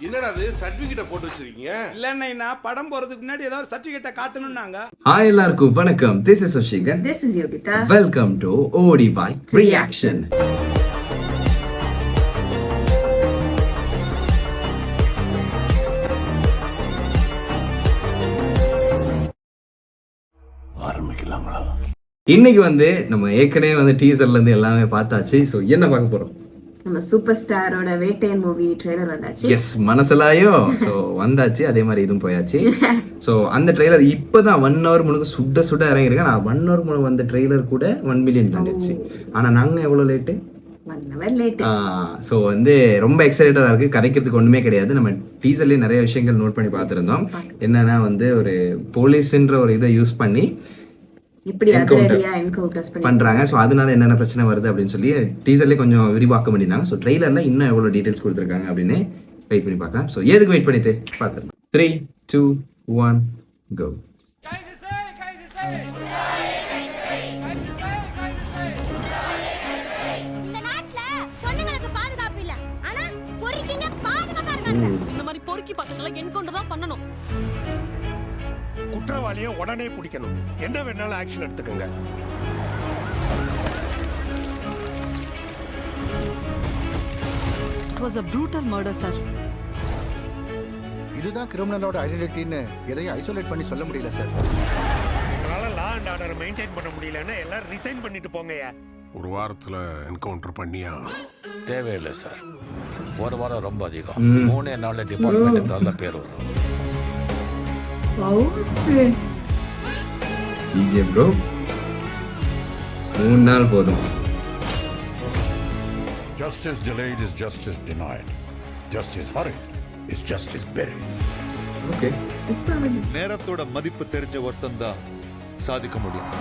என்னடா அது சர்டிபிகேட்ட போட்டு வச்சிருக்கீங்க? இல்லன்னா படம் போறதுக்கு முன்னாடி ஏதாவது சர்டிபிகேட்ட காட்டணும்னாங்க. ஹாய் எல்லாருக்கும் வணக்கம். This is Sushigan. This is Yogita. Welcome to ODY Reaction. ஆரம்பிக்கலாங்களா? இன்னைக்கு நம்ம ஏற்கனவே டீசர்ல இருந்து எல்லாமே பார்த்தாச்சு. ஸோ என்ன பார்க்க போறோம்? நம்ம சூப்பர் ஸ்டாரோட வேட்டையன் மூவி ட்ரெய்லர் வந்தாச்சு. எஸ், மனசலாயோ. ஸோ வந்தாச்சு, அதே மாதிரி இதுவும் போயாச்சு. ஸோ அந்த ட்ரெய்லர் இப்போதான் 1 hour முழுக்க சுட சுட இறங்கியிருக்கேன். நான் 1 hour முழு வந்த ட்ரெய்லர் கூட 1 million தாண்டிடுச்சு. ஆனால் நாங்கள் எவ்வளோ லேட்டு? 1 hour late. ஸோ ரொம்ப எக்ஸைட்டடாக இருக்குது. கதைக்கிறதுக்கு ஒன்றுமே கிடையாது. நம்ம டீசர்லேயே நிறைய விஷயங்கள் நோட் பண்ணி பார்த்துருந்தோம். என்னன்னா ஒரு போலீஸ்ன்ற ஒரு இதை யூஸ் பண்ணி இப்படி அதிரடியா என்கவுண்டர்ஸ் பண்றாங்க. ஸோ அதனால என்னென்ன பிரச்சனை வருது அப்படின்னு சொல்லி டீசர்லேயே கொஞ்சம் விரிவாக்க பண்ணியிருந்தாங்க. ஸோ ட்ரெய்லர்ல இன்னும் எவ்வளோ டீடைல்ஸ் கொடுத்துருக்காங்க அப்படின்னு வெயிட் பண்ணி பார்க்கலாம். ஸோ எதுக்கு வெயிட் பண்ணிட்டு பார்த்துருலாம். 3, 2, 1 கோ. இந்த மாதிரி பொறுக்கி பசங்களை என்கவுண்டர் தான் பண்ணணும். குற்றவாளியை உடனே பிடிக்கணும். என்ன வேணாலும் ஆக்ஷன் எடுத்துக்கங்க. It was a brutal murder, sir. இதுதான் கிரிமினலோட ஐடென்டிட்டின்னு எதையும் ஐசோலேட் பண்ணி சொல்ல முடியல சார். உங்களால லா அண்ட் ஆர்டர் மெயின்டைன் பண்ண முடியலன்னா எல்லாரும் ரிசைன் பண்ணிட்டு போங்கயா. ஒரு வாரத்துல என்கவுண்டர் பண்ணியா? தேவையில்லை சார். ஒரு வாரம் ரொம்ப அதிகம். 3 நாள்ல டிபார்ட்மெண்ட் நல்ல பேர் வரும். ஈஸியா ப்ரோ, 3 நாள் போதும். Justice delayed is justice denied. Justice hurried is justice buried. Okay, நேரத்தோட மதிப்பு தெரிஞ்ச ஒருத்தன் தான் சாதிக்க முடியும்.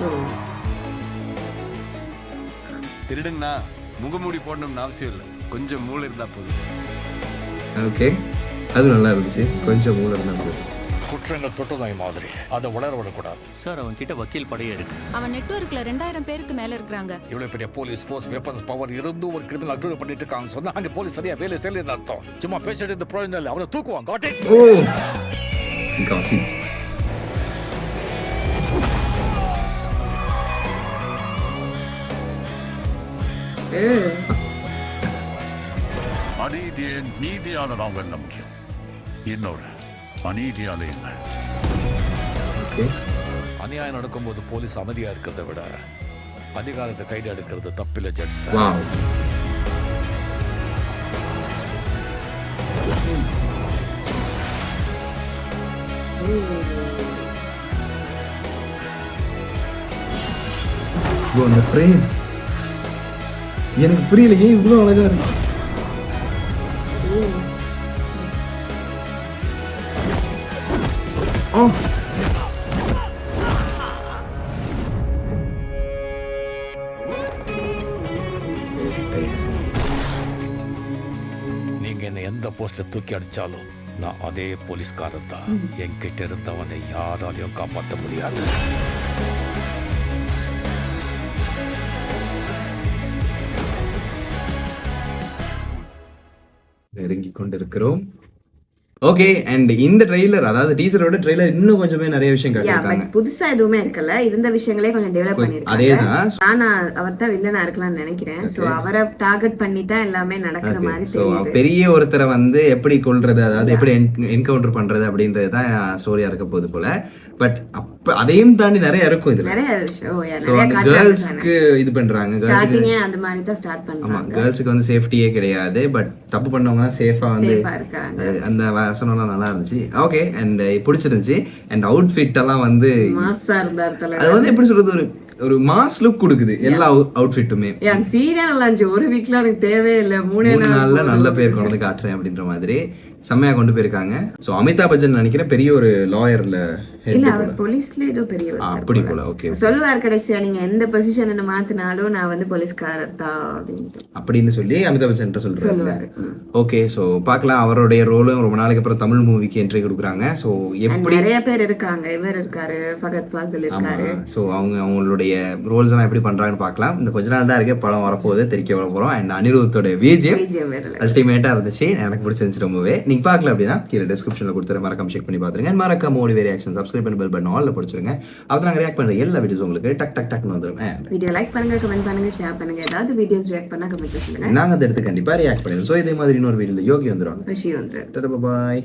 திருடுன்னா முகமூடி போடணும்னு அவசியம் இல்லை, கொஞ்சம் மூளை இருந்தா போதும். ஓகே, அது நல்லா இருந்துச்சு. கொஞ்சம் மூளை இருந்தா போதும். குற்றங்கள் தொட்டுதாய் மாதிரி அதை வளர விடக்கூடாது சார். அவன் கிட்ட வக்கீல் படையே இருக்கு. அவன் நெட்வொர்க்ல 2000 பேருக்கு மேல இருக்காங்க. இவ்வளவு பெரிய போலீஸ் ஃபோர்ஸ் வெப்பன்ஸ் பவர் இருந்து ஒரு கிரிமினல் அக்யூஸ் பண்ணிட்டு இருக்காங்க சொன்னா அங்க போலீஸ் சரியா வேலை செய்யலன்னு அர்த்தம். சும்மா பேசிட்டு இந்த ப்ராப்ளம் இல்ல, அவனை தூக்குவாங்க. Got it. ஓ காசி. அநீதியை நீதியான நாம் வெல்ல முடியும். இன்னொரு அநீதியால என்ன? அநியாயம் நடக்கும்போது போலீஸ் அமைதியா இருக்கிறத விட அதிகாரத்தை கைது எடுக்கிறது தப்பில்லை ஜட்ஜ். எனக்கு புரியல, ஏன் இவ்வளவு அழகா இருக்கு? நீங்க என்ன எந்த போஸ்ட்ல தூக்கி அடிச்சாலும் நான் அதே போலீஸ்காரன் தான். என்கிட்ட இருந்தவனை யாராலையும் காப்பாற்ற முடியாது. நெருங்கி கொண்டிருக்கிறோம். ஓகே, அண்ட் இந்த ட்ரெய்லர், அதாவது டீசரோட ட்ரெய்லர் இன்னும் கொஞ்சமே நிறைய விஷயம் காட்டிருக்காங்க. புதுசா எதுவுமே இருக்கல, இருந்த விஷயங்களே கொஞ்சம் டெவலப் பண்ணிருக்காங்க. அதேதான். ஆனா அவர் தான் வில்லனா இருக்கலாம்னு நினைக்கிறேன். சோ அவரை டார்கெட் பண்ணி தான் எல்லாமே நடக்கிற மாதிரி தெரியுது. பெரிய ஒருத்தரை எப்படி கொல்றது, அதாவது எப்படி என்கவுண்டர் பண்றது அப்படின்றது தான் ஸ்டோரியா இருக்க போகுது போல. பட் அதையும் தாண்டி நிறைய இருக்கும் இதுல. நிறைய கேர்ள்ஸ்க்கு இது பண்றாங்க. ஸ்டார்டிங்கே அந்த மாதிரி தான் ஸ்டார்ட் பண்றாங்க. ஆமா, கேர்ள்ஸ்க்கு சேஃப்டியே கிடையாது. பட் தப்பு பண்ணவங்க சேஃபா இருக்காங்க. அந்த வசனம்லாம் நல்லா இருந்துச்சு. ஓகே, அண்ட் பிடிச்சிருந்துச்சு. அண்ட் அவுட்ஃபிட் எல்லாம் மாஸா இருந்தார். அது எப்படி சொல்றது, ஒரு மாஸ் லுக் கொடுக்குது எல்லா அவுட்ஃபிட்டுமே. சீனே நல்லா இருந்துச்சு. ஒரு வீக்ல எனக்கு தேவையில்லை, 3 நாள்ல நல்ல பேர் கொண்டு காட்டுறேன் அப்படின்ற மாதிரி செம்மையா கொண்டு போயிருக்காங்க. ஸோ அமிதாப் பச்சன் நினைக்கிறேன் பெரிய ஒரு லாயர்ல இல்ல, அவர் போலீஸ்ல ஏதோ பெரிய அப்படி போல. ஓகே, சொல்லுவார் கடைசியா, நீங்க எந்த பொசிஷன் என்ன மாத்தினாலும் நான் போலீஸ்காரர் தான் அப்படின்னு சொல்லி அமிதாப் பச்சன் சொல்றாரு. ஓகே, ஸோ பார்க்கலாம். அவருடைய ரோலும் ரொம்ப நாளைக்கு அப்புறம் தமிழ் மூவிக்கு என்ட்ரி கொடுக்குறாங்க. ஸோ எப்படி நிறைய பேர் இருக்காங்க. இவர் இருக்காரு, ஃபகத் ஃபாசில் இருக்காரு. ஸோ அவங்களோட அவங்களுடைய ரோல்ஸ் எல்லாம் எப்படி பண்றாங்கன்னு பார்க்கலாம். இந்த கொஞ்ச நாள் தான் இருக்கு படம் வரப்போகுது, தெரிக்க வர போறோம். அண்ட் அனிருத்தோட BGM அல்டிமேட்டா இருந்துச்சு, எனக்கு பிடிச்சிருந்துச்சு ரொம்பவே. நீங்க பார்க்கல அப்படின்னா கீழே டிஸ்கிரிப்ஷன்ல கொடுத்துரு, மறக்காம செக் பண்ணி பாத்துருங்க. மறக்காம ஓடி ரியாக்ஷன் சப்ஸ்கிரைப் பண்ணி பெல் பட்டன் ஆல்ல பிடிச்சிருங்க. அப்ப நாங்க ரியாக்ட் பண்ற எல்லா வீடியோஸ் உங்களுக்கு டக் டக் டக்னு வந்துரும். வீடியோ லைக் பண்ணுங்க, கமெண்ட் பண்ணுங்க, ஷேர் பண்ணுங்க. ஏதாவது வீடியோஸ் ரியாக்ட் பண்ணா கமெண்ட் பண்ணுங்க, நாங்க அதை எடுத்து கண்டிப்பா ரியாக்ட் பண்ணுவோம். ஸோ இதே மாதிரி இன்னொரு வீடியோல யோகி வந்துருவாங்க. ரிஷி வந்துரு. பாய்.